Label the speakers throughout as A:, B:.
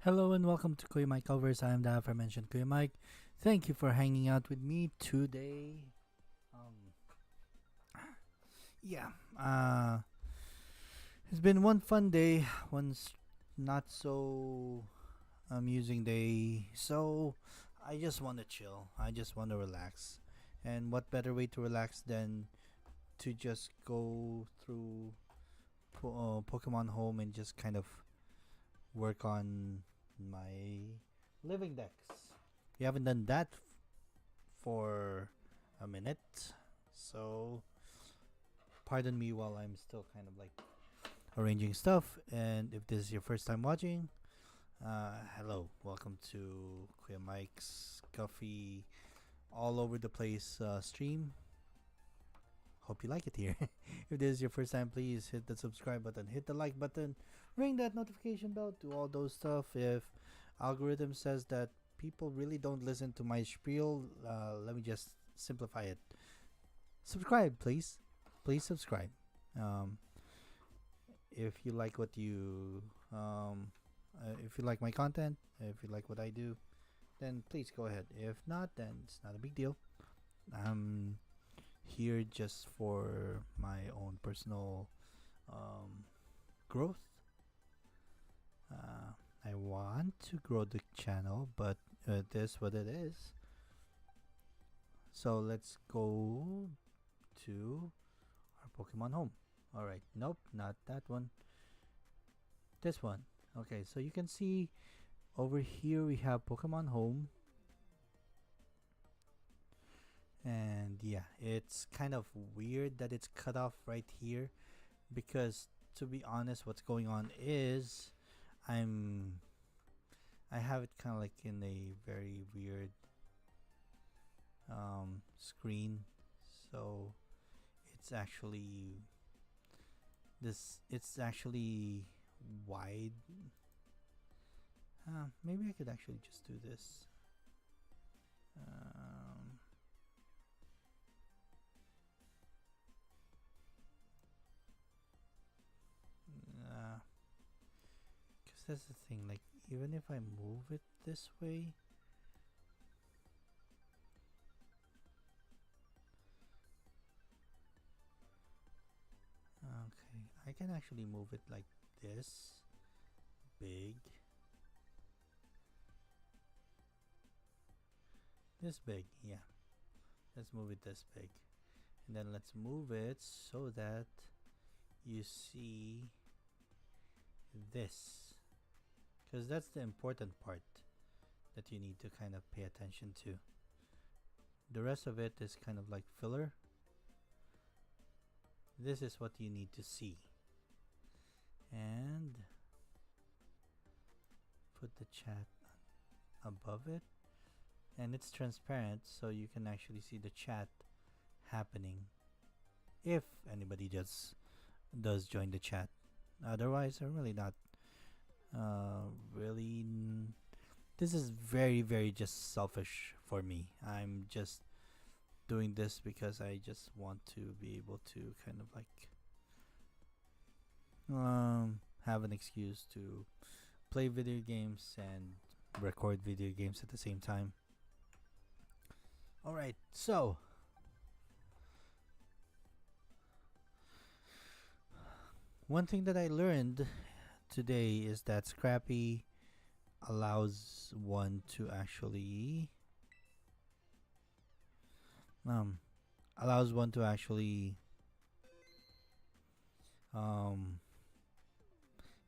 A: Hello and welcome to Kuya Mike Covers. I am the aforementioned Kuya Mike. Thank you for hanging out with me today. Um, yeah, it's been one fun day, not so amusing day. So I just want to chill. I just want to relax. And what better way to relax than to just go through Pokemon Home and just kind of work on my living decks. We haven't done that for a minute, so pardon me while I'm still kind of like arranging stuff. And if this is your first time watching, hello, welcome to Kuya Mike's Coffee all over the place stream. Hope you like it here. If this is your first time, please hit the subscribe button, hit the like button, ring that notification bell, do all those stuff. If algorithm says that people really don't listen to my spiel, let me just simplify it. Subscribe, please. Please subscribe. Um, if you like if you like my content, if you like what I do, then please go ahead. If not, then it's not a big deal. I'm here just for my own personal um, growth. I want to grow the channel, but it is what it is. So let's go to our Pokemon Home. Alright, nope, not that one. This one. Okay, so you can see over here we have Pokemon Home. And yeah, it's kind of weird that it's cut off right here because to be honest, what's going on is I'm I have it kind of like in a very weird screen, so it's actually it's actually wide. Maybe I could actually just do this. Um, Because that's the thing, like, even if I move it this way, okay, I can actually move it like this big, yeah. Let's move it this big, and then let's move it so that you see this, because that's the important part that you need to kind of pay attention to. The rest of it is kind of like filler. This is what you need to see, and put the chat above it, and it's transparent so you can actually see the chat happening if anybody just does join the chat. Otherwise, I'm really not really this is very just selfish for me. I'm just doing this because I just want to be able to kind of like have an excuse to play video games and record video games at the same time. Alright, so one thing that I learned today is that Scrappy allows one to actually allows one to actually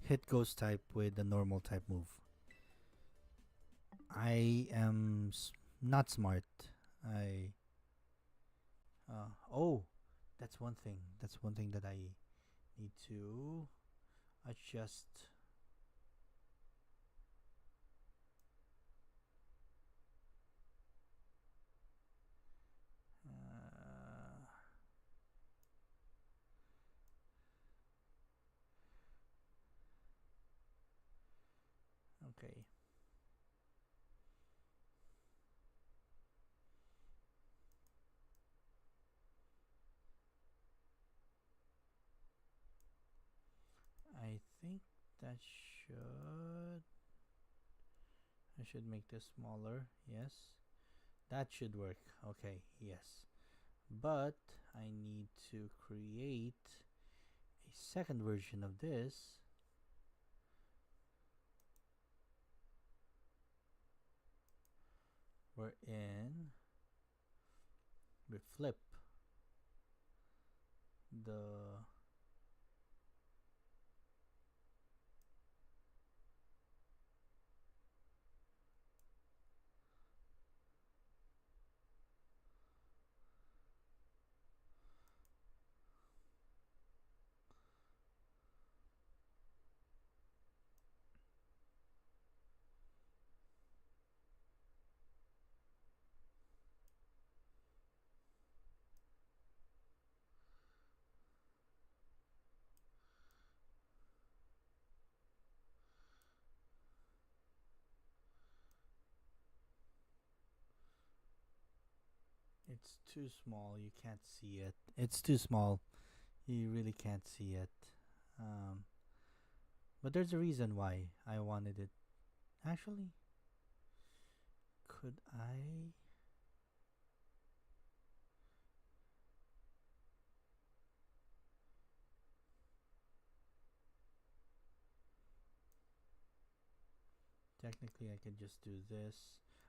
A: hit ghost type with the normal type move. I am not smart. I oh, that's one thing. That's one thing that I need to adjust. Okay. I think that should I should make this smaller. Yes. That should work. Okay, yes. But I need to create a second version of this wherein we flip the it's too small. You can't see it. It's too small. You really can't see it. Um, but there's a reason why I wanted it. Actually, could I? Technically, I could just do this.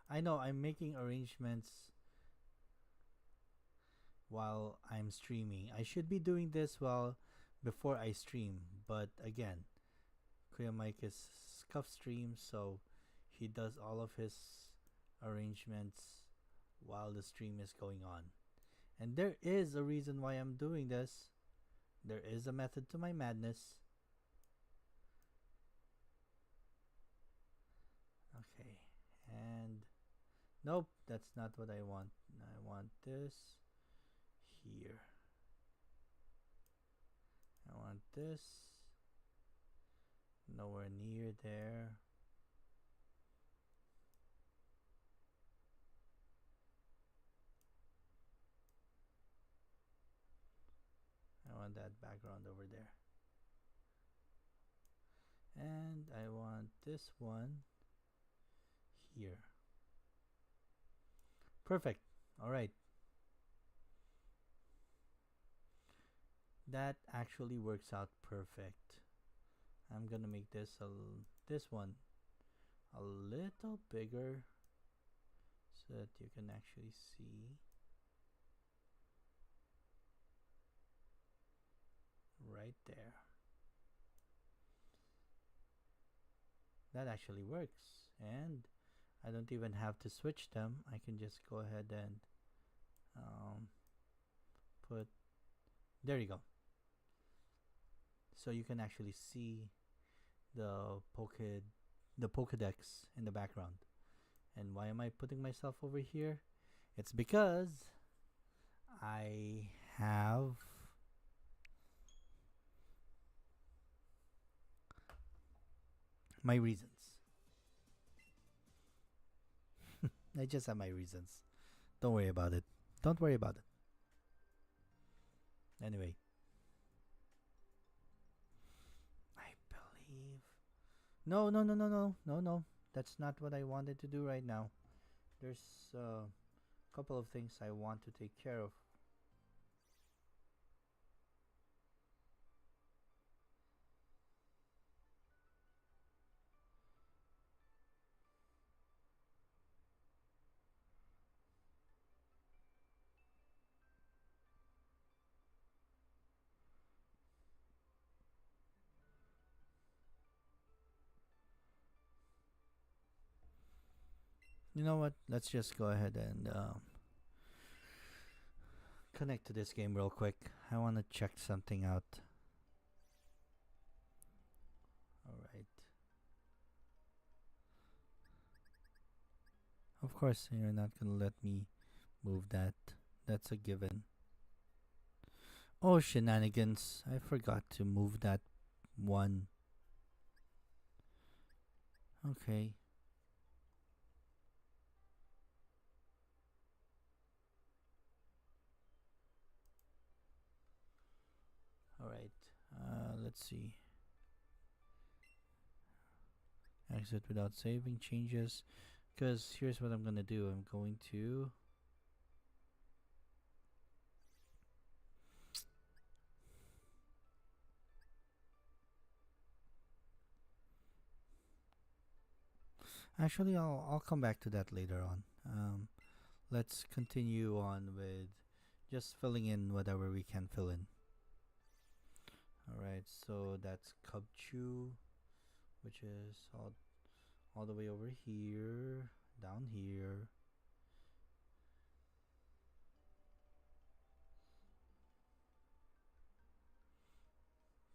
A: I know I'm making arrangements while I'm streaming. I should be doing this while before I stream, but again, Kuya Mike is scuff stream, so he does all of his arrangements while the stream is going on. And there is a reason why I'm doing this. There is a method to my madness. Okay, and nope, that's not what I want. I want this here. I want this nowhere near there. I want that background over there. And I want this one here. Perfect. All right. That actually works out perfect. I'm gonna make this this one a little bigger so that you can actually see right there. That actually works, and I don't even have to switch them. I can just go ahead and put, there you go. So you can actually see the Pokédex in the background. And why am I putting myself over here? It's because I have my reasons. I just have my reasons. Don't worry about it. Don't worry about it. Anyway, I believe. No, no, no, no, no, no, no. That's not what I wanted to do right now. There's a couple of things I want to take care of. You know what? Let's just go ahead and connect to this game real quick. I want to check something out. Alright. Of course, you're not gonna let me move that. That's a given. Oh, shenanigans. I forgot to move that one. Okay. Alright. Let's see. Exit without saving changes. Because here's what I'm gonna do. I'm going to actually I'll come back to that later on. Let's continue on with just filling in whatever we can fill in. Alright, so that's Cubchew, which is all the way over here, down here.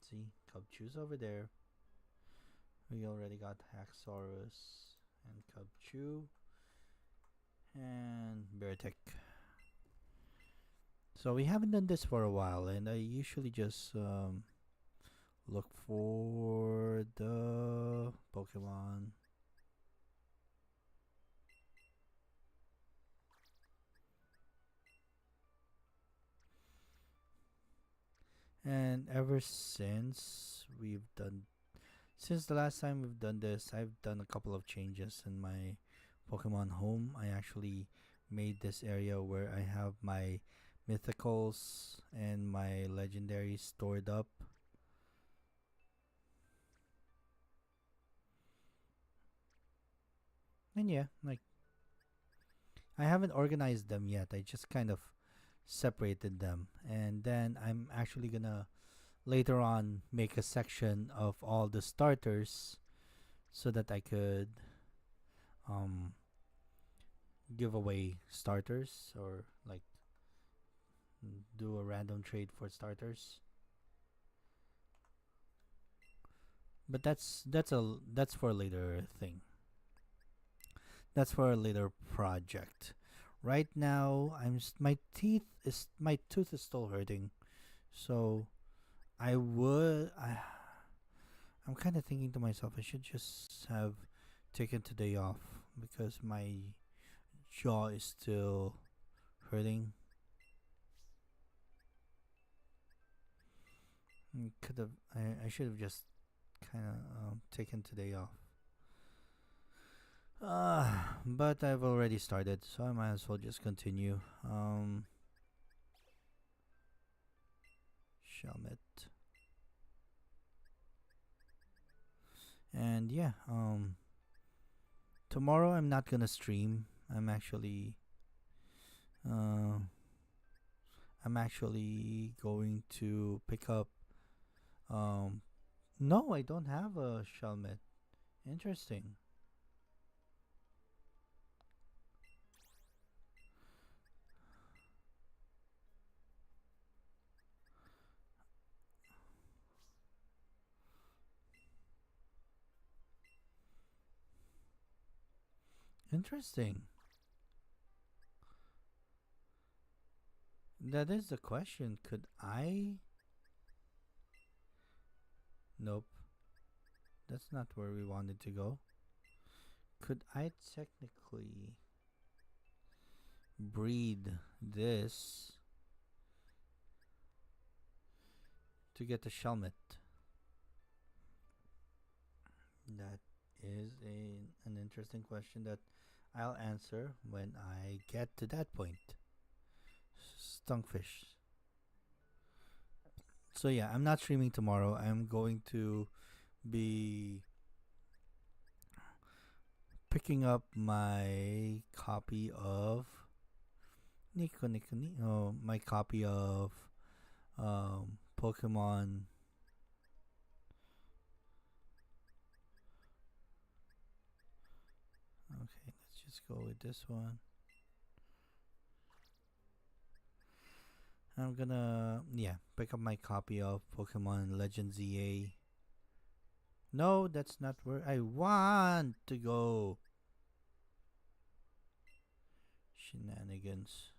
A: See, Cubchew's over there. We already got Haxorus and Cubchew and Beartic. So we haven't done this for a while, and I usually just look for the Pokemon. And ever since since the last time we've done this, I've done a couple of changes in my Pokemon Home. I actually made this area where I have my mythicals and my legendaries stored up. And yeah, like I haven't organized them yet. I just kind of separated them. And then I'm actually gonna later on make a section of all the starters so that I could um give away starters or like do a random trade for starters. But that's for a later thing. That's for a later project. Right now, my tooth is still hurting, so I'm kind of thinking to myself I should just have taken today off because my jaw is still hurting. I should have just kind of taken today off. But I've already started, so I might as well just continue. Shelmet. And yeah, tomorrow I'm not gonna stream. Uh, I'm actually going to pick up. No, I don't have a Shelmet. Interesting. Interesting. That is the question. Could I? Nope. That's not where we wanted to go. Could I technically breed this to get a Shelmet? That is an interesting question that I'll answer when I get to that point. Stunkfish. So yeah, I'm not streaming tomorrow. I'm going to be picking up my copy of my copy of Pokemon. Okay, let's just go with this one. I'm gonna pick up my copy of Pokemon Legends EA. No, that's not where I want to go. Shenanigans.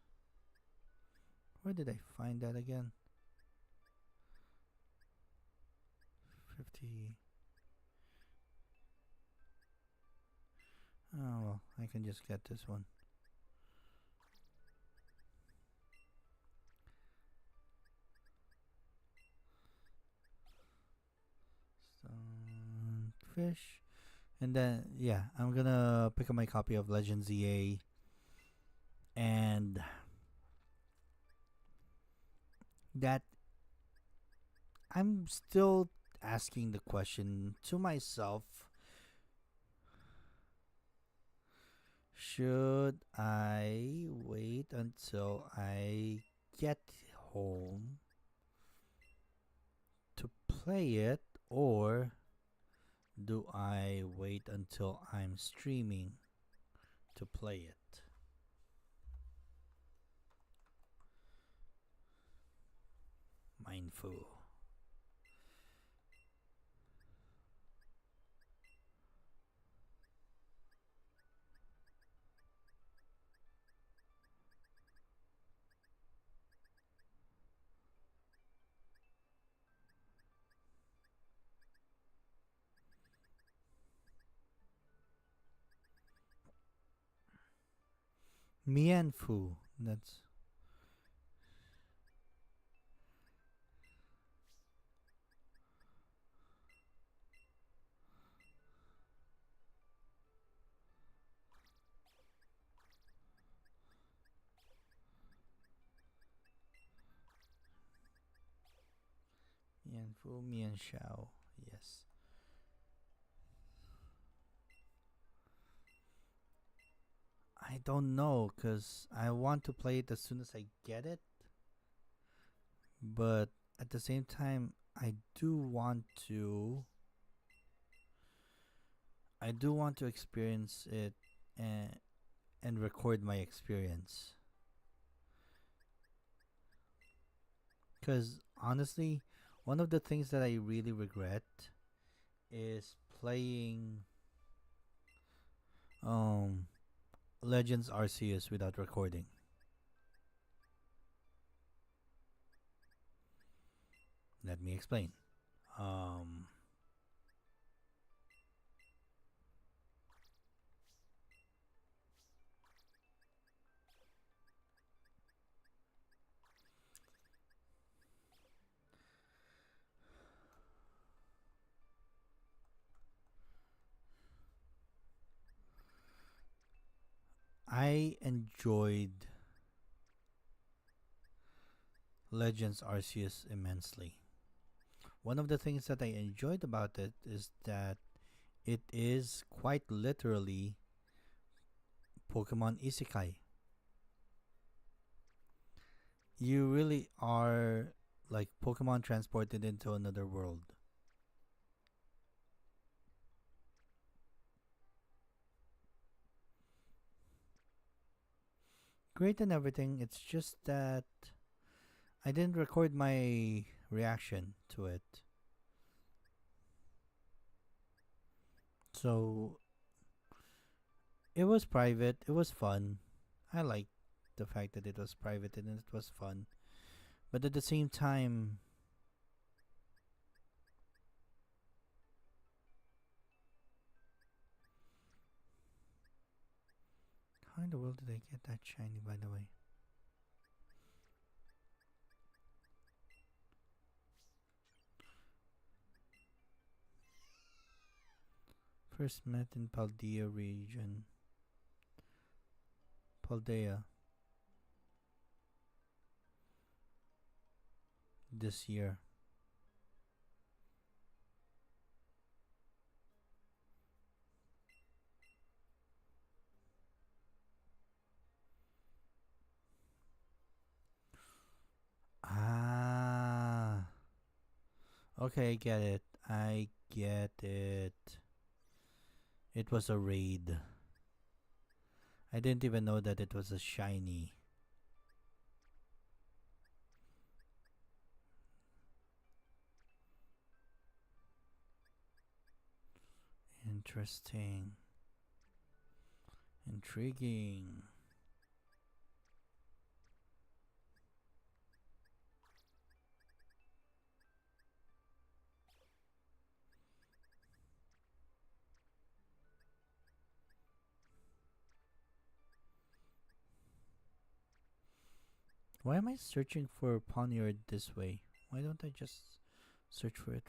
A: Where did I find that again? 50. Oh well, I can just get this one. Fish. And then yeah, I'm gonna pick up my copy of Legend ZA, and that I'm still asking the question to myself: should I wait until I get home to play it, or do I wait until I'm streaming to play it? Mindful. Mianfu. That's Mianfu, Mianshao. Yes. I don't know because I want to play it as soon as I get it, but at the same time, do want to. I do want to experience it and record my experience. Because honestly, one of the things that I really regret is playing um Legends Arceus without recording. Let me explain. Um, I enjoyed Legends Arceus immensely. One of the things that I enjoyed about it is that it is quite literally Pokemon Isekai. You really are like Pokemon transported into another world. Great and everything, it's just that I didn't record my reaction to it. So it was private, it was fun. I liked the fact that it was private and it was fun. But at the same time, how in the world did I get that shiny, by the way? First met in Paldea region. Paldea. This year. Ah. Okay, I get it. I get it. It was a raid. I didn't even know that it was a shiny. Interesting. Intriguing. Why am I searching for Poniard this way? Why don't I just search for it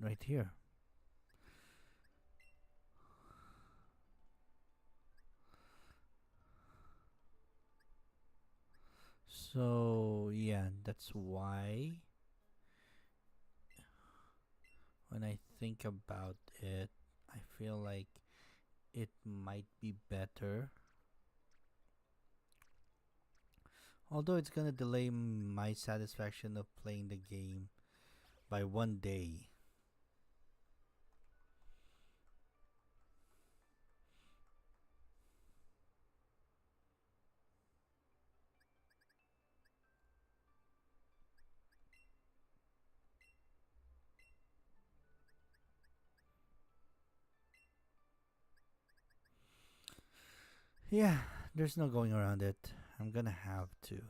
A: right here? So yeah, that's why when I think about it, I feel like it might be better. Although it's gonna delay my satisfaction of playing the game by 1 day. Yeah, there's no going around it. I'm gonna have to.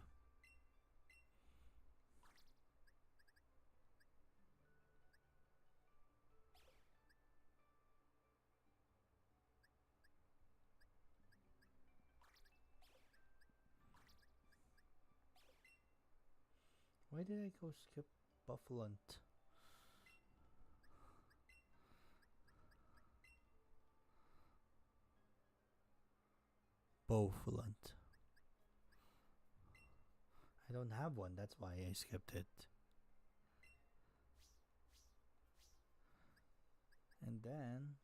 A: Why did I go skip Bufflant? Bufflant. I don't have one, that's why I skipped it. And then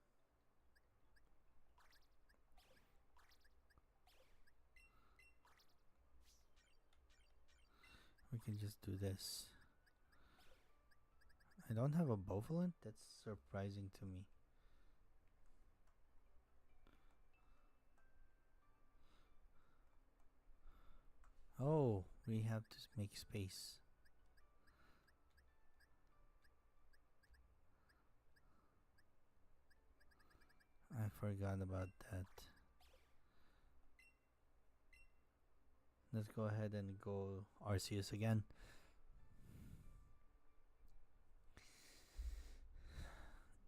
A: we can just do this. I don't have a Bovalant? That's surprising to me. Oh, we have to make space. I forgot about that. Let's go ahead and go Arceus again.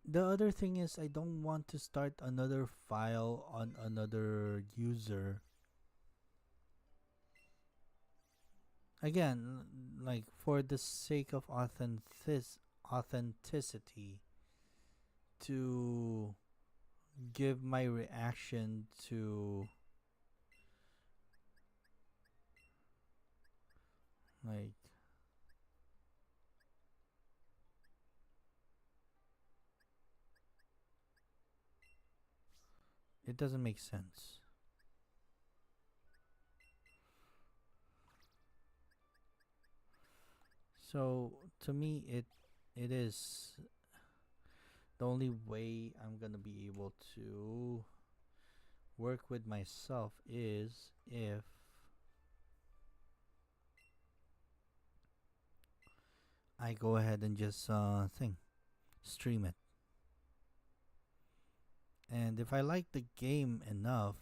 A: The other thing is I don't want to start another file on another user. Again, like for the sake of authenticity, to give my reaction to like it doesn't make sense. So to me it is the only way I'm gonna be able to work with myself is if I go ahead and just stream it. And if I like the game enough,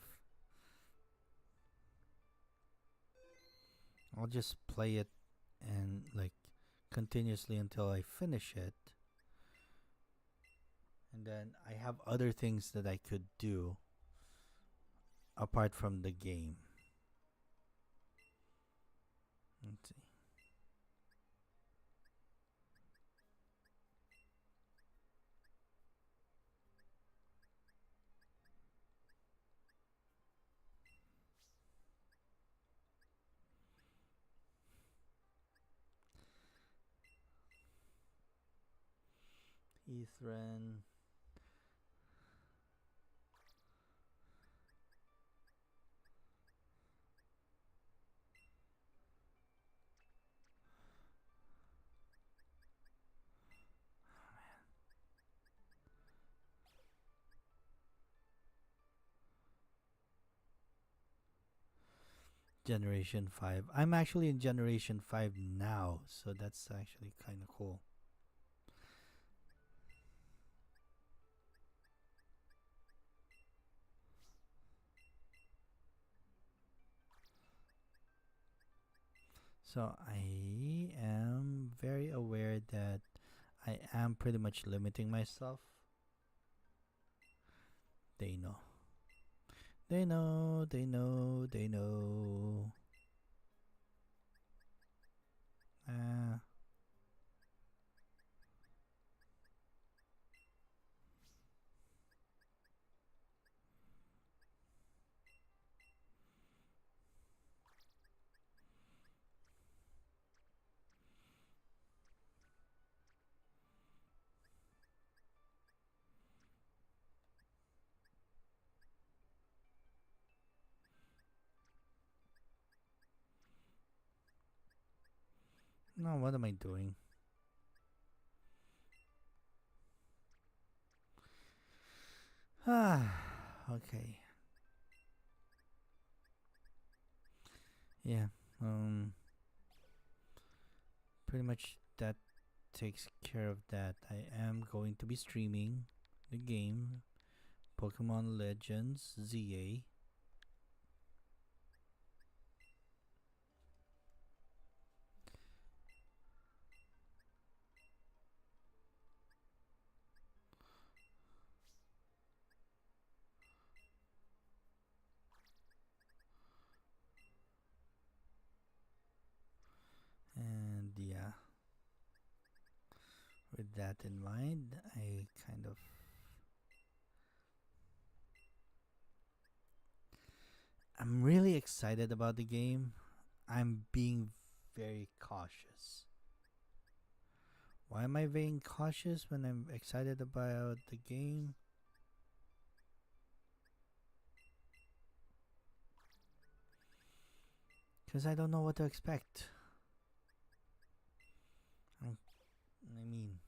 A: I'll just play it and like continuously until I finish it. And then I have other things that I could do apart from the game. Let's see. Ethran. Generation 5. I'm actually in Generation 5 now, so that's actually kind of cool. So I am very aware that I am pretty much limiting myself. They know. They know, they know, they know. Ah. No, what am I doing? Ah, okay. Yeah. Pretty much that takes care of that. I am going to be streaming the game Pokemon Legends ZA. And yeah, with that in mind, I'm really excited about the game. I'm being very cautious. Why am I being cautious when I'm excited about the game? Because I don't know what to expect. I mean,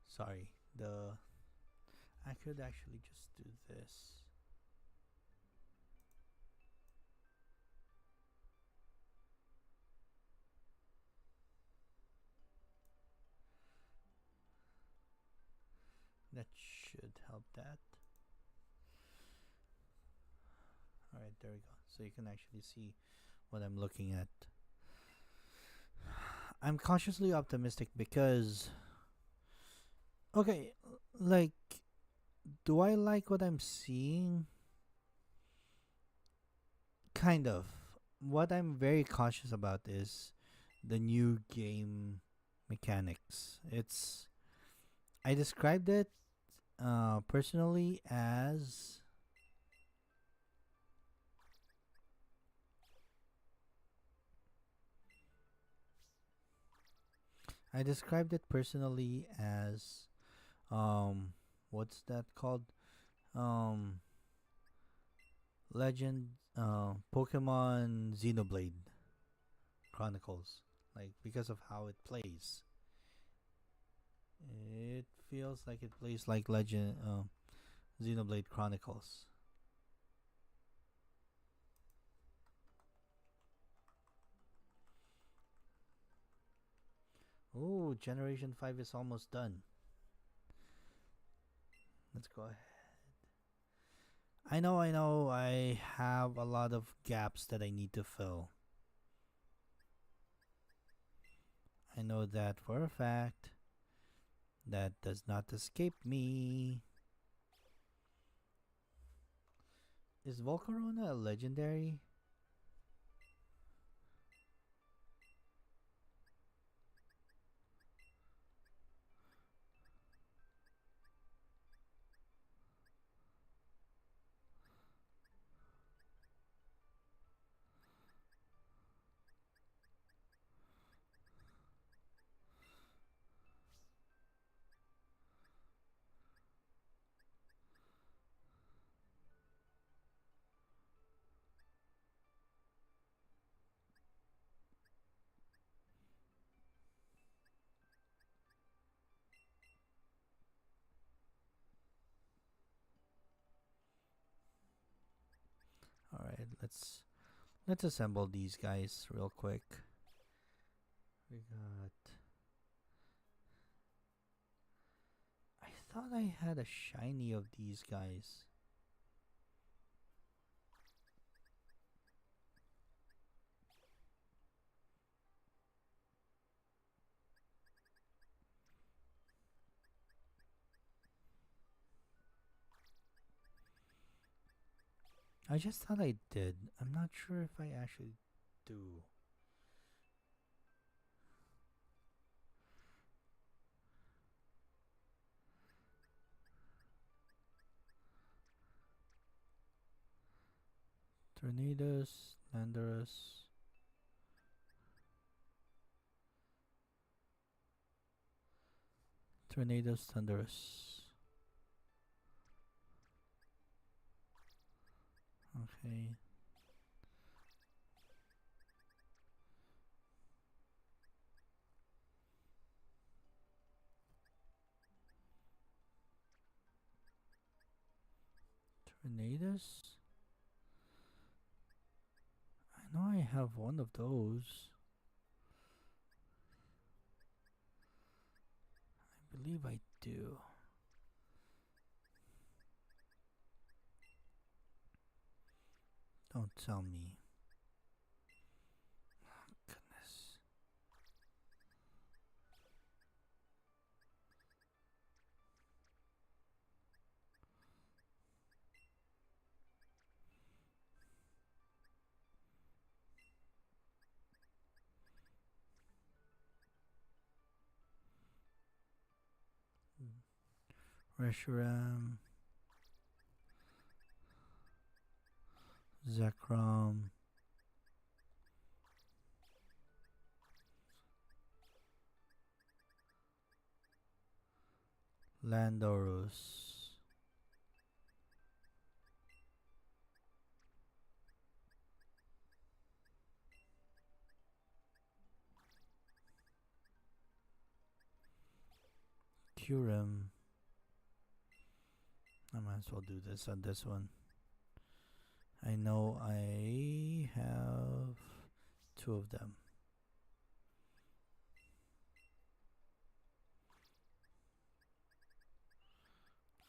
A: sorry. The I could actually just do this. That should help that. Alright, there we go. So you can actually see what I'm looking at. I'm cautiously optimistic because, okay, like, do I like what I'm seeing? Kind of. What I'm very cautious about is the new game mechanics. I described it personally as I described it personally as what's that called? Um Legend Pokemon Xenoblade Chronicles. Like because of how it plays. It feels like it plays like Legend Xenoblade Chronicles. Oh, Generation 5 is almost done. Let's go ahead. I know, I have a lot of gaps that I need to fill. I know that for a fact. That does not escape me. Is Volcarona a legendary? Alright, let's assemble these guys real quick. We got I thought I had a shiny of these guys. I just thought I did. I'm not sure if I actually do. Tornadoes, Landorus. Tornadoes, Thunderous. Okay. Tornadoes? I know I have one of those. I believe I do. Don't tell me. Goodness. Reshiram, Zekrom, Landorus, Kyurem. I might as well do this on this one. I know I have two of them.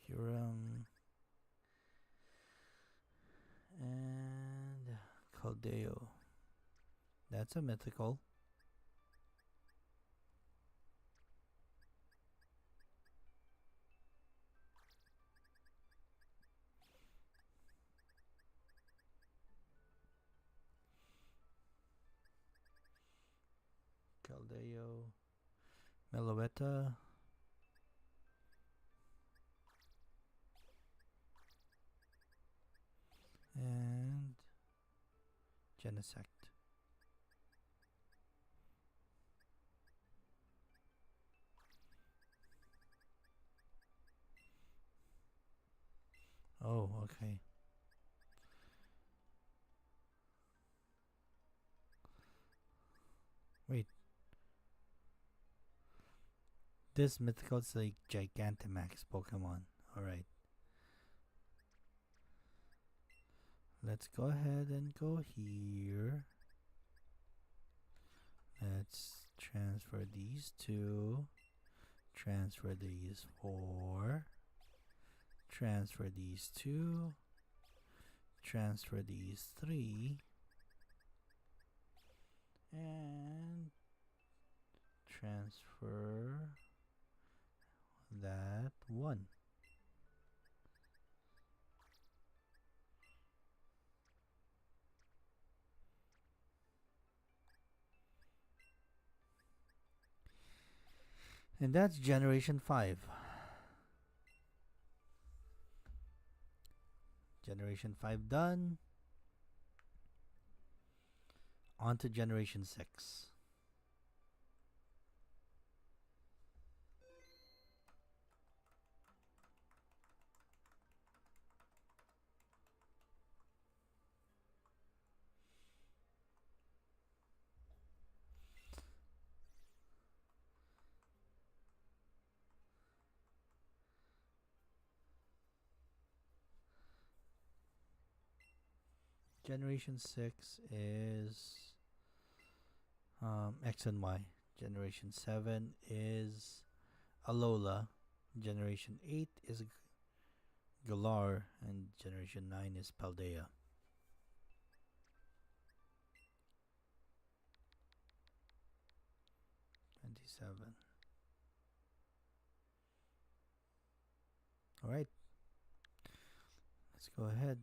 A: Kyurem and Caldeo. That's a mythical. Caldeo, Meloetta, and Genesect. Oh, okay. Wait. This mythical is like Gigantamax Pokemon. Alright. Let's go ahead and go here. Let's transfer these two. Transfer these four. Transfer these two. Transfer these three. And transfer that one. And that's generation 5. Generation 5 done. On to generation 6. Generation 6 is X and Y. Generation 7 is Alola. Generation 8 is Galar. And Generation 9 is Paldea. '27. Alright. Let's go ahead.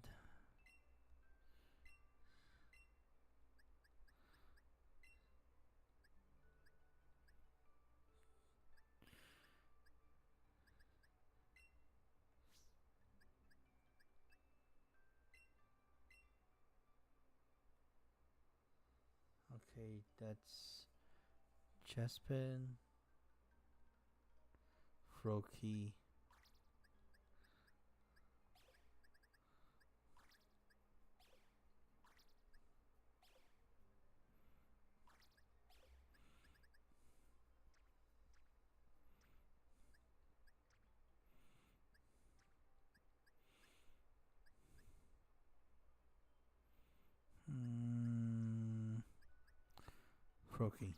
A: Okay, that's Chespin, Froakie, Froakie.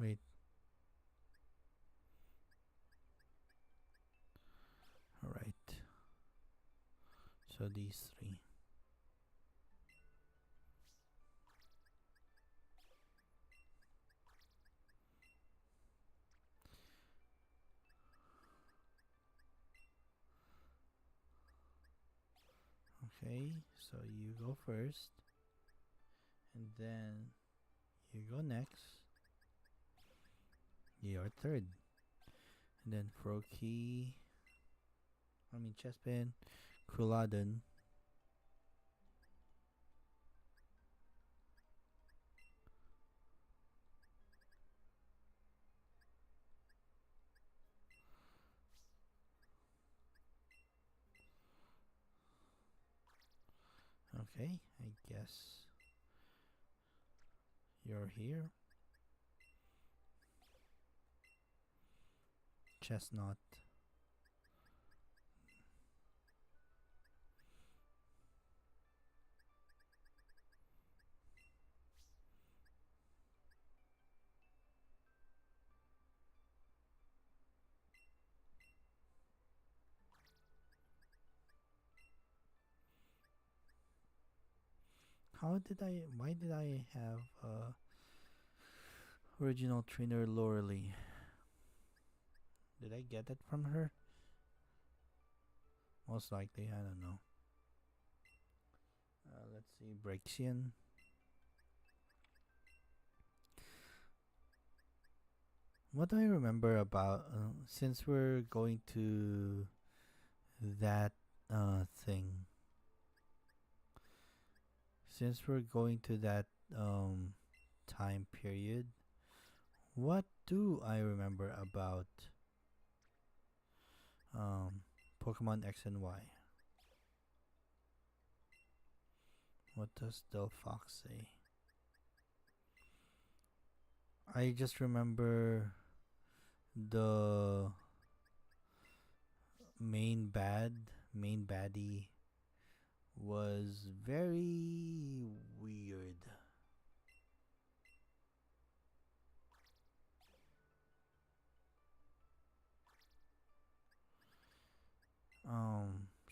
A: Wait. Alright. So these three. Okay, so you go first, and then you go next. You're third, and then Froakie. Chespin, Kuladen. Okay, I guess you're here. Chestnut. Why did I have original trainer Lorelei? Did I get it from her? Most likely, I don't know. Let's see, Braxian. What do I remember about, since we're going to that thing? Since we're going to that time period, what do I remember about Pokemon X and Y? What does Delphox say? I just remember the main baddie was very weird.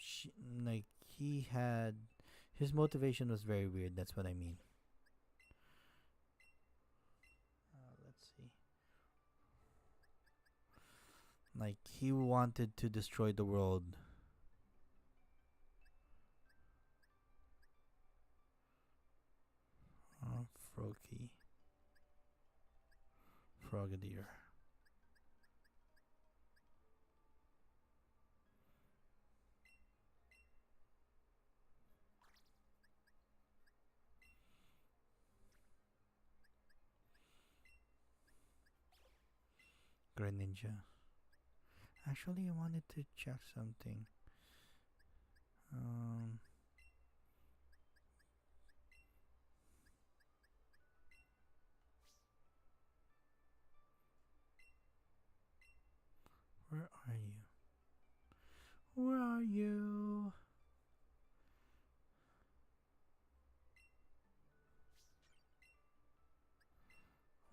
A: She, like he had his motivation was very weird. That's what I mean. Let's see. Like he wanted to destroy the world. Froakie. Frogadier. Greninja. Actually, I wanted to check something. Um, where are you? Where are you?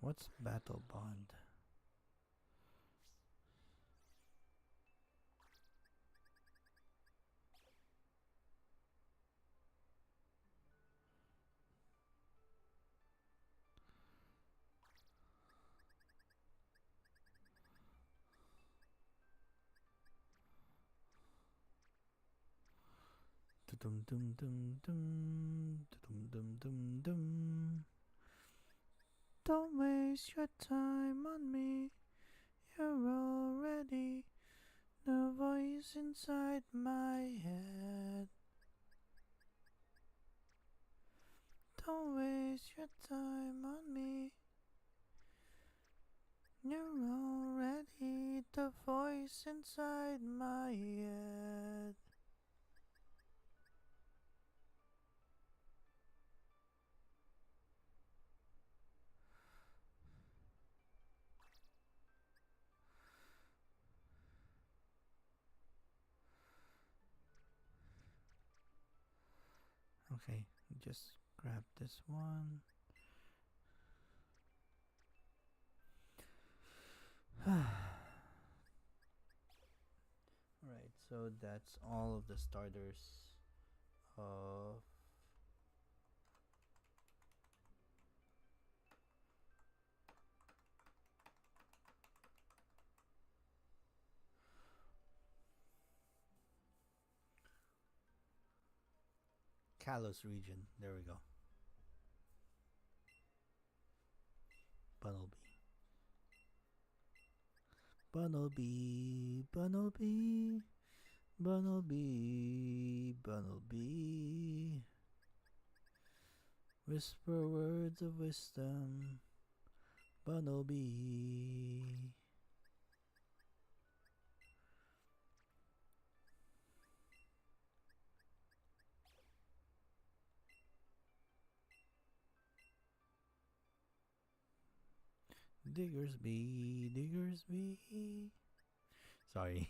A: What's Battle Bond? Dum dum dum dum dum dum dum dum. Don't waste your time on me. You're already the voice inside my head. Don't waste your time on me. You're already the voice inside my head. Okay, just grab this one. Alright, so that's all of the starters of Kalos region. There we go. Bunnelby. Bunnelby, Bunnelby, Bunnelby, Bunnelby. Whisper words of wisdom, Bunnelby. Diggersby, Diggersby. Sorry.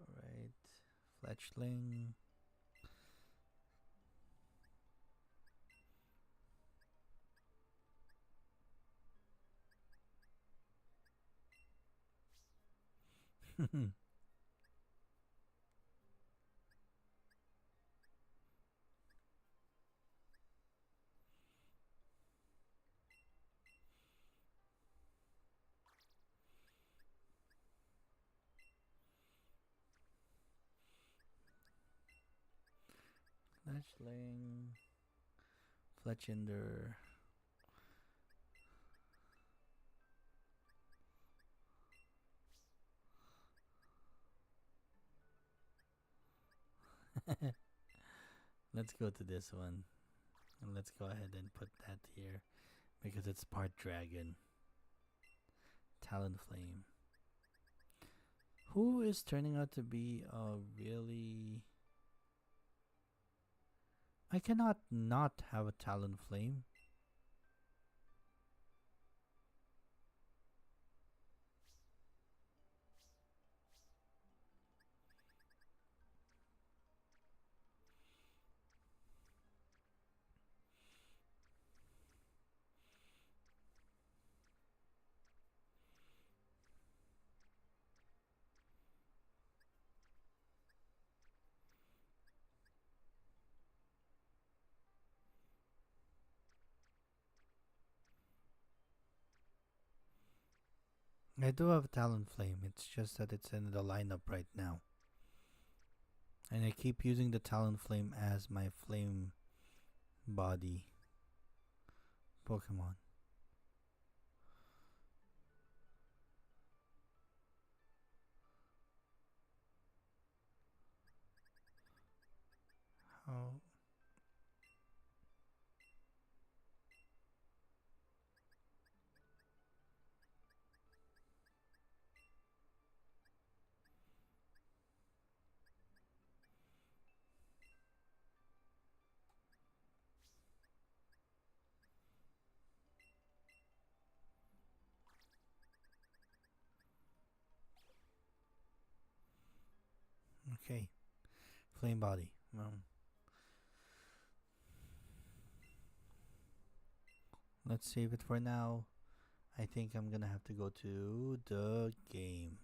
A: Alright. Fletchling. Fletchling. Fletchinder. Let's go to this one. And let's go ahead and put that here because it's part dragon. Talonflame. Who is turning out to be a really... I cannot not have a Talonflame. I do have Talonflame, it's just that it's in the lineup right now. And I keep using the Talonflame as my flame body Pokemon. How? Okay. Flame body. Let's save it for now. I think I'm gonna have to go to the game.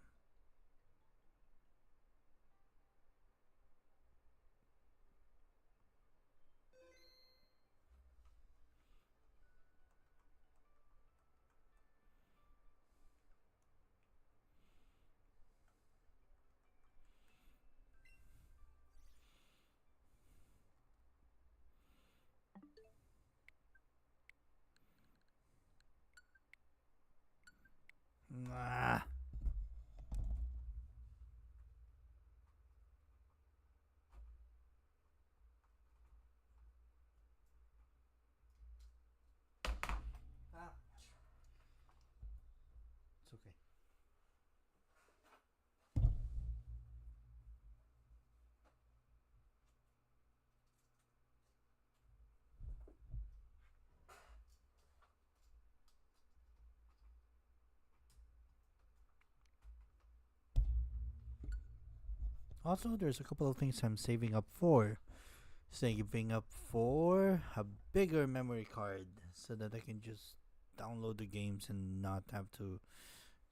A: Ah. It's okay. Also, there's a couple of things I'm saving up for. Saving up for a bigger memory card so that I can just download the games and not have to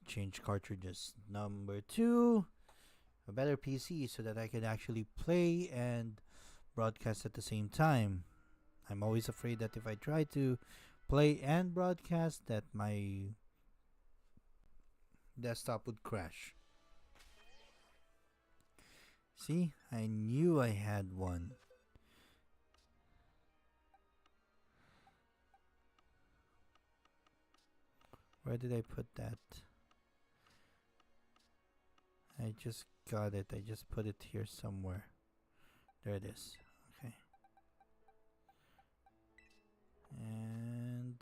A: change cartridges. Number two, a better PC so that I can actually play and broadcast at the same time. I'm always afraid that if I try to play and broadcast that my desktop would crash. See, I knew I had one. Where did I put that? I just got it. I just put it here somewhere. There it is. Okay. And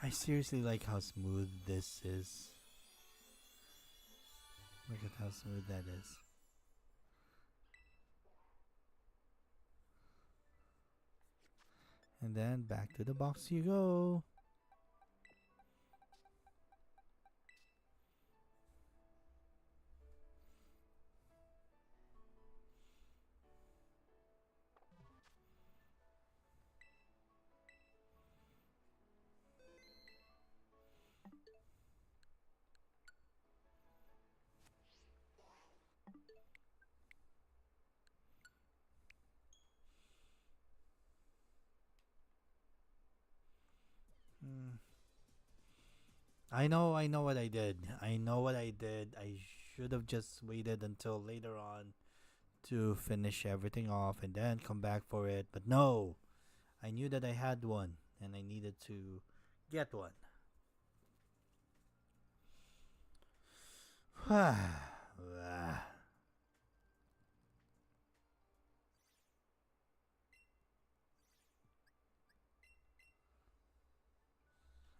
A: I seriously like how smooth this is. Look at how smooth that is. And then back to the box you go. Hmm. I know what I did. I know what I did. I should have just waited until later on to finish everything off and then come back for it. But no, I knew that I had one and I needed to get one.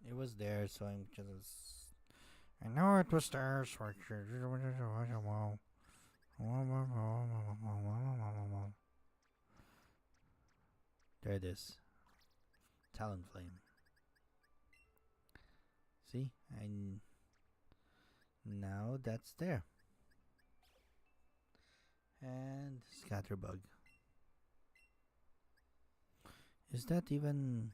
A: It was there, so I'm just. I know it was there, so I should. There it is. Talonflame. See? Now that's there. And Scatterbug. Is that even.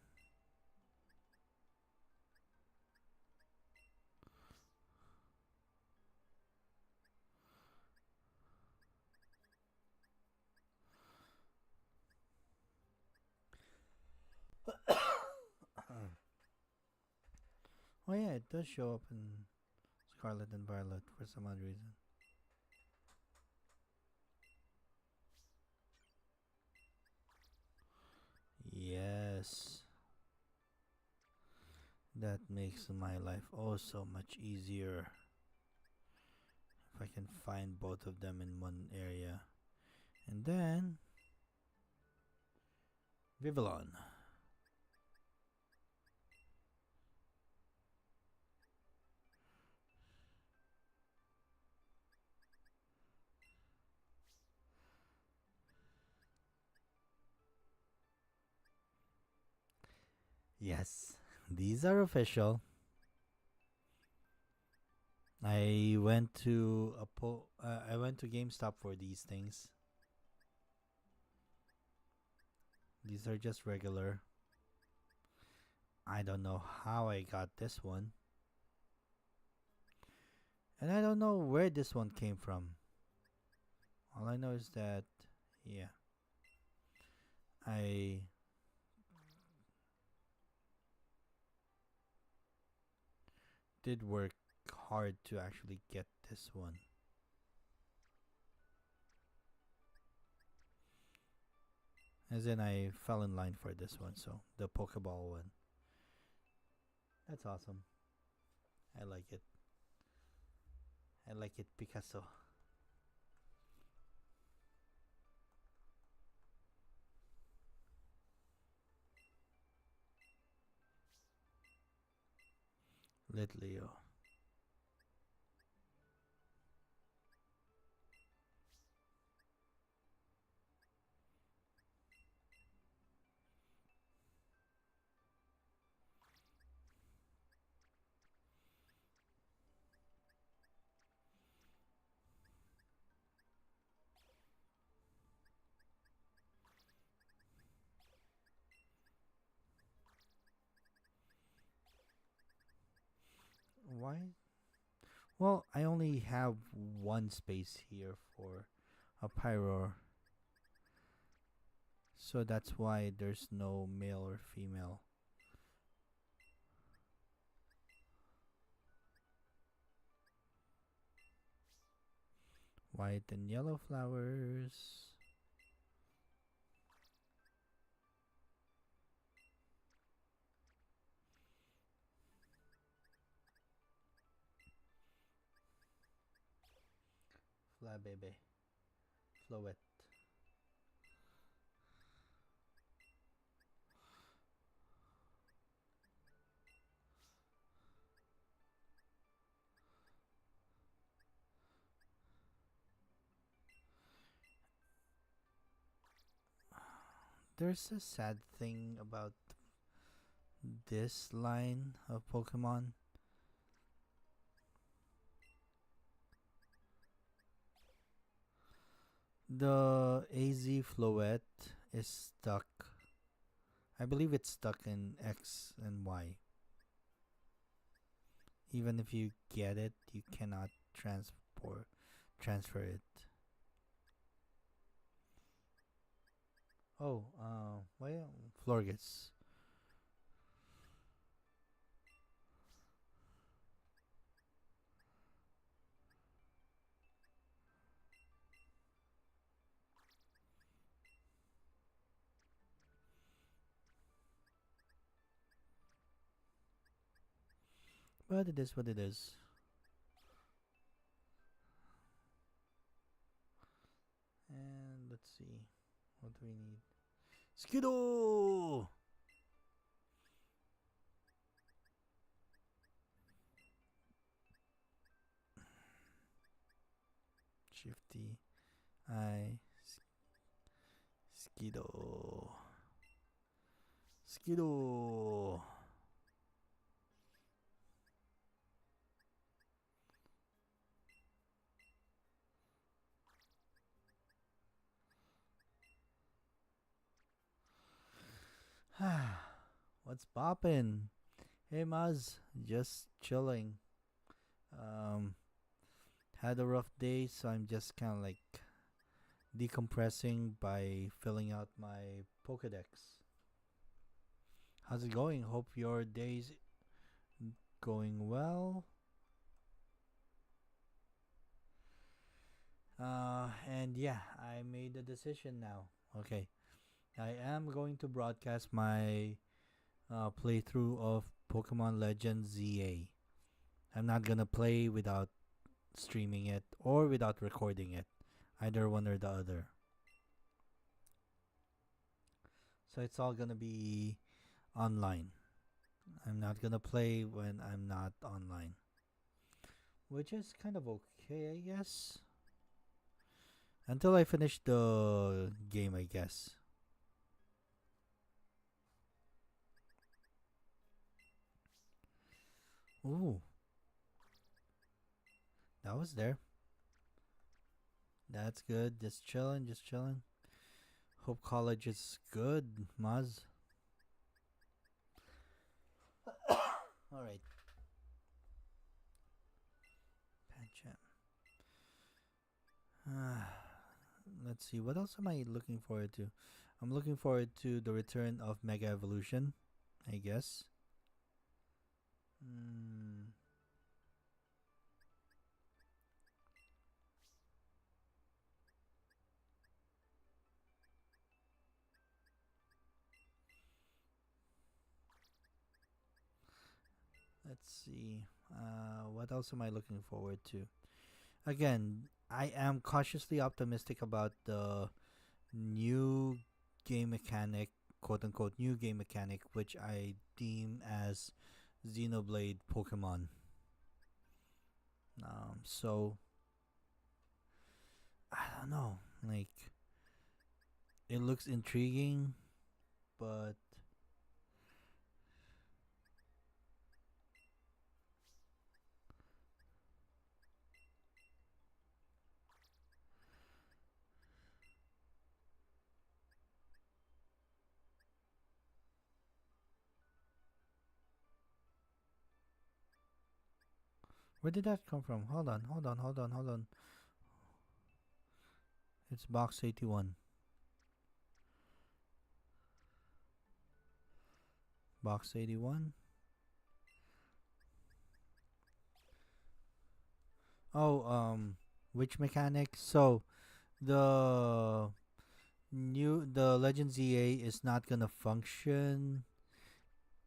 A: Oh, yeah, it does show up in Scarlet and Violet for some odd reason. Yes. That makes my life oh so much easier. If I can find both of them in one area. And then Vivillon. Yes, these are official. I went to I went to GameStop for these things. These are just regular. I don't know how I got this one. And I don't know where this one came from. All I know is that, yeah, I did work hard to actually get this one. As in, I fell in line for this one, so the Pokeball one. That's awesome. I like it. I like it, Picasso. Litleo. Why? Well, I only have one space here for a pyro, so that's why there's no male or female. White and yellow flowers. Fla bebe. Floet. There's a sad thing about this line of Pokemon. The AZ Floet is stuck. I believe it's stuck in X and Y. Even if you get it, you cannot transfer it. Oh, well, Florges. But it is what it is. And let's see. What do we need? Skidoo! Shifty. I. Skidoo. Skidoo. What's poppin'? Hey Maz, just chilling. Um, had a rough day, so I'm just kind of like decompressing by filling out my Pokédex. How's it going? Hope your day's going well. And yeah, I made a decision now. Okay, I am going to broadcast my playthrough of Pokemon Legends ZA. I'm not gonna play without streaming it or without recording it, either one or the other. So it's all gonna be online. I'm not gonna play when I'm not online, which is kind of okay, I guess. Until I finish the game, I guess. Ooh, that was there. That's good. Just chilling, just chilling. Hope college is good, Maz. All right, Pancham. Let's see. What else am I looking forward to? I'm looking forward to the return of Mega Evolution, I guess. Mm, let's see. What else am I looking forward to? Again, I am cautiously optimistic about the new game mechanic, quote unquote, new game mechanic, which I deem as Xenoblade Pokemon. So I don't know. Like, it looks intriguing, but Where did that come from? Hold on, hold on, hold on, hold on. It's box 81. Box 81. Oh, which mechanic? So the Legend ZA is not gonna function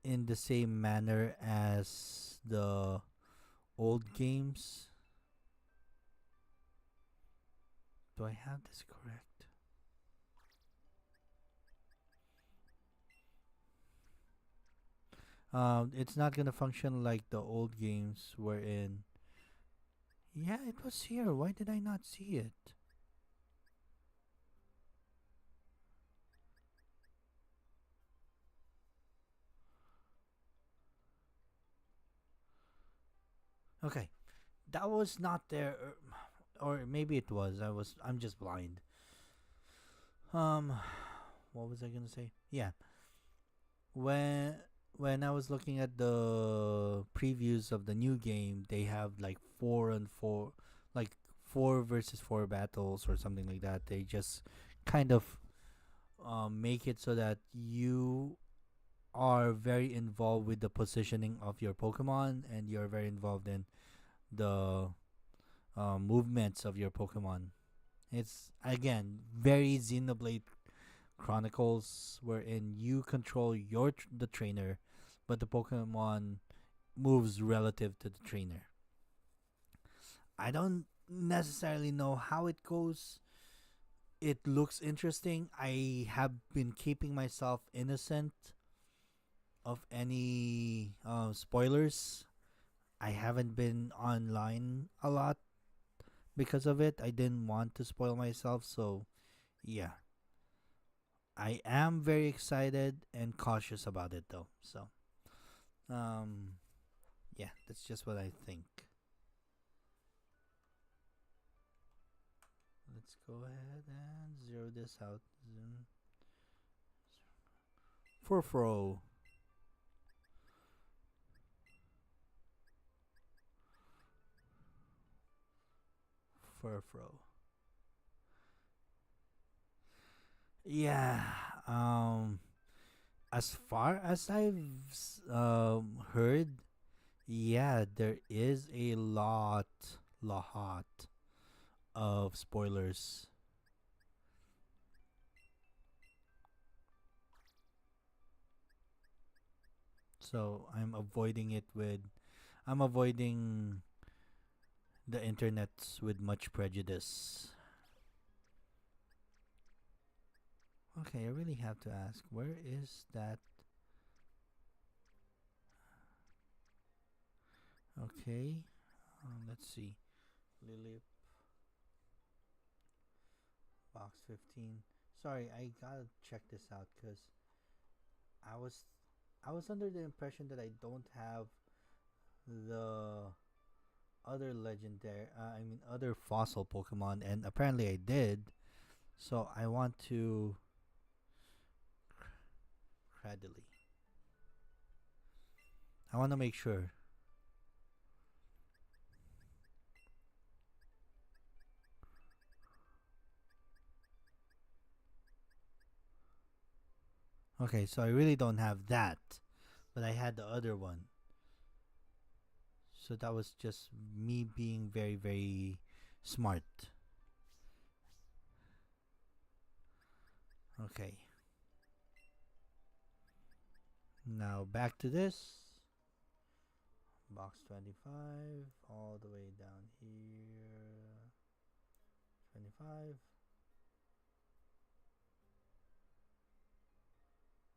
A: in the same manner as the old games. Do I have this correct? It's not gonna function like the old games were in. Yeah, it was here. Why did I not see it? Okay, that was not there, or maybe it was. I'm just blind. Um, what was I gonna say? Yeah, when when I was looking at the previews of the new game, they have like 4 and 4, like 4 versus 4 battles or something like that. They just kind of make it so that you are very involved with the positioning of your Pokemon, and you're very involved in the movements of your Pokemon. It's again very Xenoblade Chronicles, wherein you control the trainer, but the Pokemon moves relative to the trainer. I don't necessarily know how it goes. It looks interesting. I have been keeping myself innocent of any spoilers. I haven't been online a lot because of it. I didn't want to spoil myself, so yeah. I am very excited and cautious about it though. So, um yeah, that's just what I think. Let's go ahead and zero this out. Furfro. Furfro. Yeah. As far as heard, yeah, there is a lot of spoilers. So I'm avoiding the internet with much prejudice. Okay, I really have to ask, where is that? Okay, let's see. Lily box 15. Sorry, I gotta check this out because I was I was under the impression that I don't have the other legendary, other fossil Pokemon, and apparently I did. So I want to Cradily. I want to make sure. Okay, so I really don't have that, but I had the other one. So that was just me being very, very smart. Okay. Now back to this. Box 25, all the way down here. 25.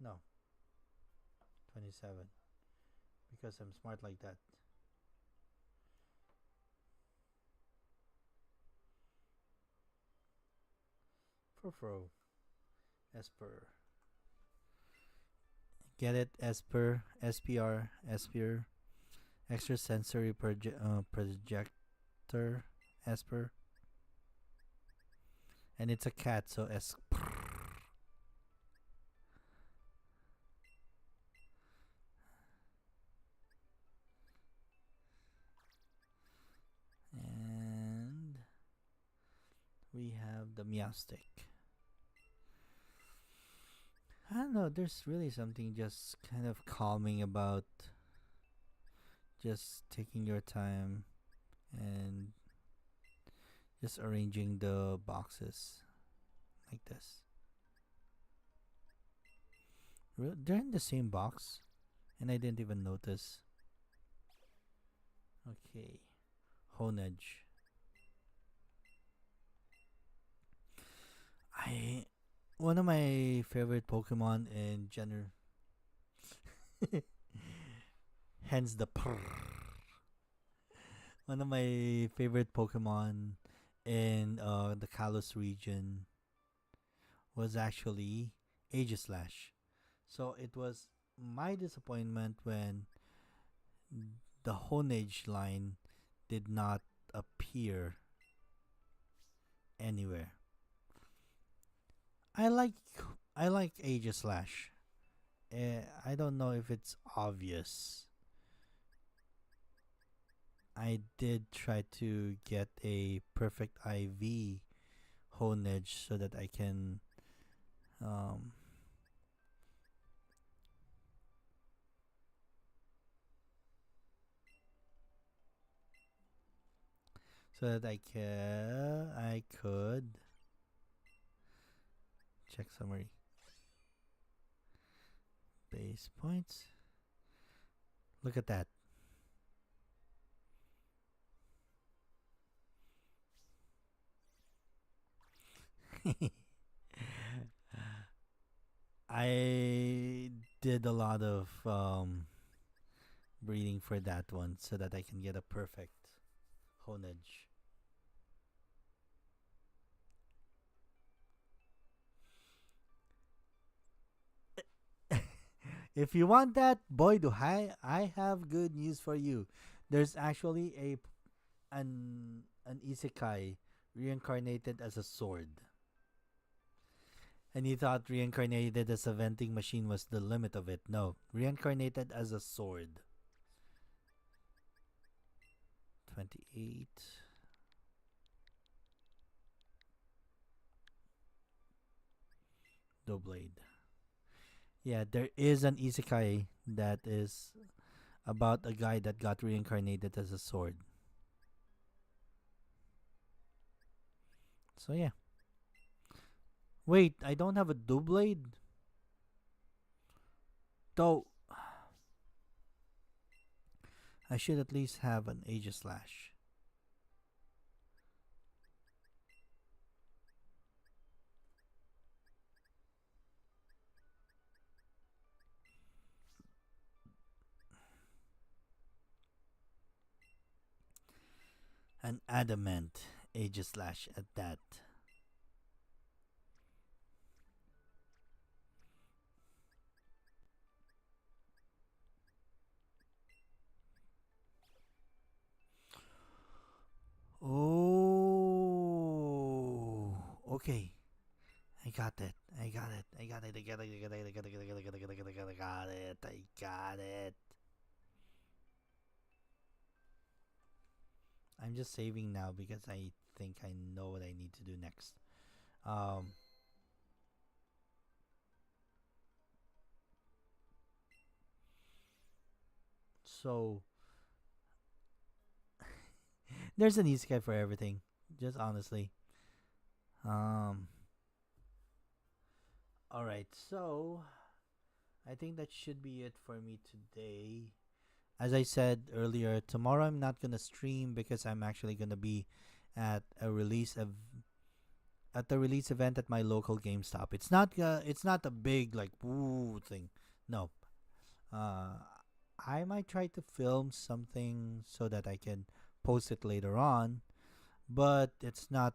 A: No, 27. Because I'm smart like that. Furfro. Esper. Get it? Esper. SPR. Esper. Extrasensory projector. Esper. And it's a cat, so Esper. the meow stick. I don't know. There's really something just kind of calming about just taking your time and just arranging the boxes like this. They're in the same box, and I didn't even notice. Okay, Honedge. I One of my favorite Pokemon in genre. Hence the prrr. One of my favorite Pokemon in the Kalos region was actually Aegislash. So it was my disappointment when the Honage line did not appear anywhere. I like I like Aegislash. I don't know if it's obvious. I did try to get a perfect IV Honage so that I can um so that I could check summary. Base points. Look at that. I did a lot of breeding for that one so that I can get a perfect Honage. If you want that, boy, do I have good news for you. There's actually an isekai reincarnated as a sword. And you thought reincarnated as a vending machine was the limit of it. No, reincarnated as a sword. 28. Doublade. Yeah, there is an isekai that is about a guy that got reincarnated as a sword. So yeah. Wait, I don't have a Doublade? Though I should at least have an Aegislash. An adamant Aegislash at that. Oh, okay. I got it. I got it. I got it. I got it. I got it. I got it. I got it. I got it. I got it. I got it. I got it. I'm just saving now because I think I know what I need to do next. Um, so there's an easy guy for everything. Just honestly. Um. All right. So I think that should be it for me today. As I said earlier, tomorrow I'm not gonna stream because I'm actually gonna be at a at the release event at my local GameStop. It's not a big like woo thing. No. Uh I might try to film something so that I can post it later on, but it's not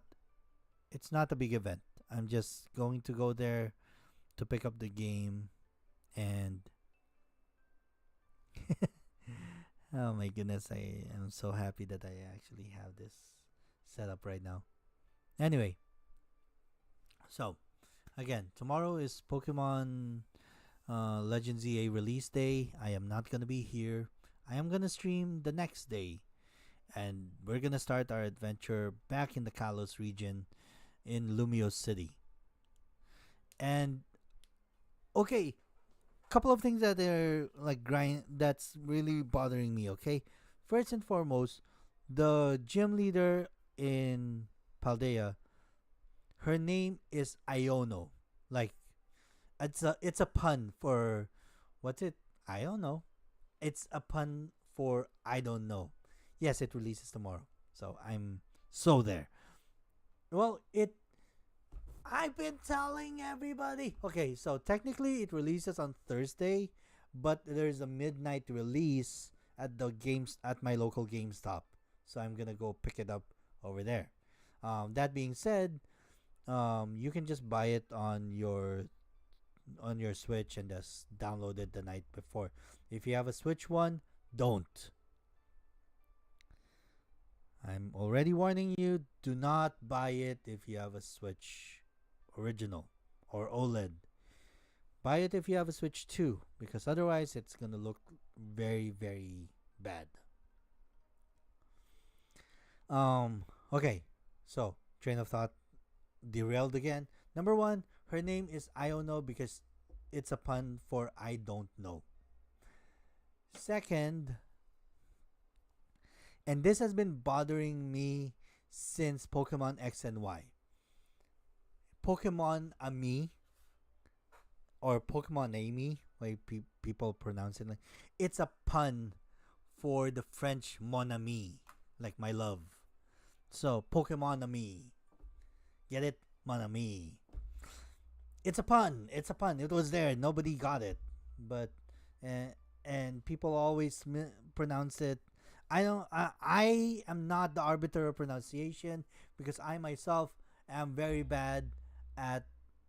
A: a big event. I'm just going to go there to pick up the game and oh my goodness, I am so happy that I actually have this set up right now. Anyway, so again, tomorrow is Pokemon Legends EA release day. I am not gonna be here. I am gonna stream the next day, and we're gonna start our adventure back in the Kalos region. in Lumio City. And okay, couple of things that are like grind that's really bothering me. Okay, first and foremost, the gym leader in Paldea, her name is Iono. Like it's a pun for what's it? I don't know. It's a pun for I don't know. Yes, it releases tomorrow, so I'm so there. Well, it I've been telling everybody. Okay, so technically it releases on Thursday, but there's a midnight release at the games at my local GameStop. So I'm gonna go pick it up over there. That being said, you can just buy it on your Switch and just download it the night before. If you have a Switch one, don't. I'm already warning you. Do not buy it if you have a Switch original or OLED. Buy it if you have a Switch 2 because otherwise it's going to look very very bad. Okay. So, train of thought derailed again. Number 1, her name is I don't know because it's a pun for I don't know. Second, and this has been bothering me since Pokemon X and Y. Pokemon Ami or Pokemon Amy, way people pronounce it, like it's a pun for the French mon ami, like my love. So Pokemon Ami, get it, mon ami. It's a pun. It's a pun. It was there. Nobody got it, but uh, and people always pronounce it. I am not the arbiter of pronunciation because I myself am very bad at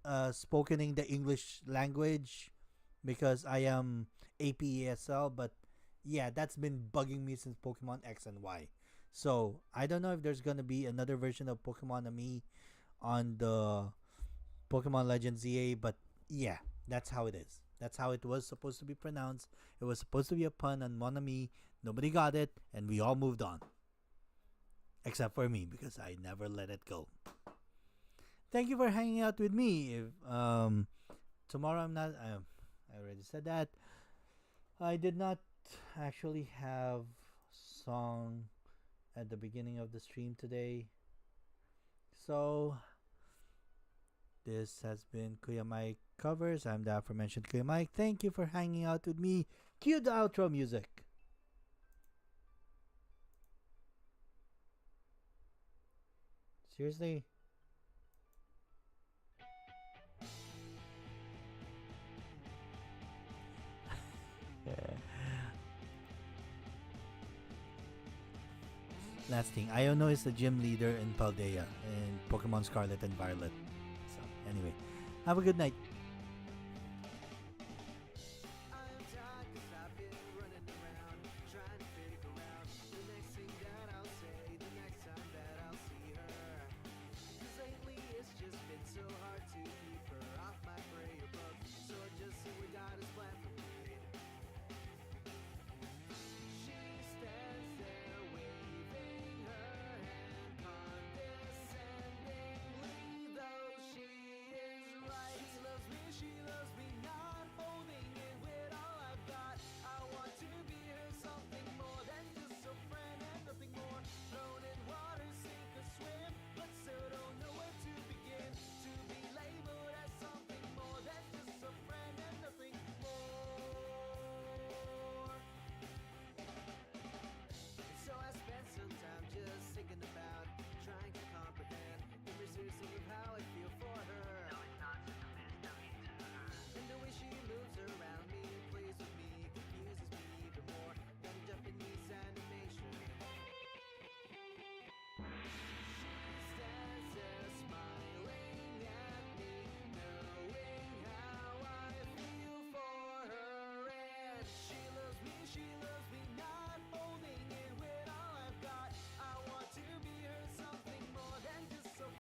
A: spokening the English language because I am APESL. But yeah, that's been bugging me since Pokemon X and Y. So I don't know if there's gonna be another version of Pokemon Ami on the Pokemon Legends ZA, but yeah, that's how it is. That's how it was supposed to be pronounced. It was supposed to be a pun on Monami. Nobody got it, and we all moved on. Except for me, because I never let it go. Thank you for hanging out with me. If tomorrow I'm not, I already said that. I did not actually have song at the beginning of the stream today. So this has been Kuya Mike Covers. I'm the aforementioned Kuya Mike. Thank you for hanging out with me. Cue the outro music. Seriously? Last thing, Iono is the gym leader in Paldea in Pokemon Scarlet and Violet. So, anyway, have a good night.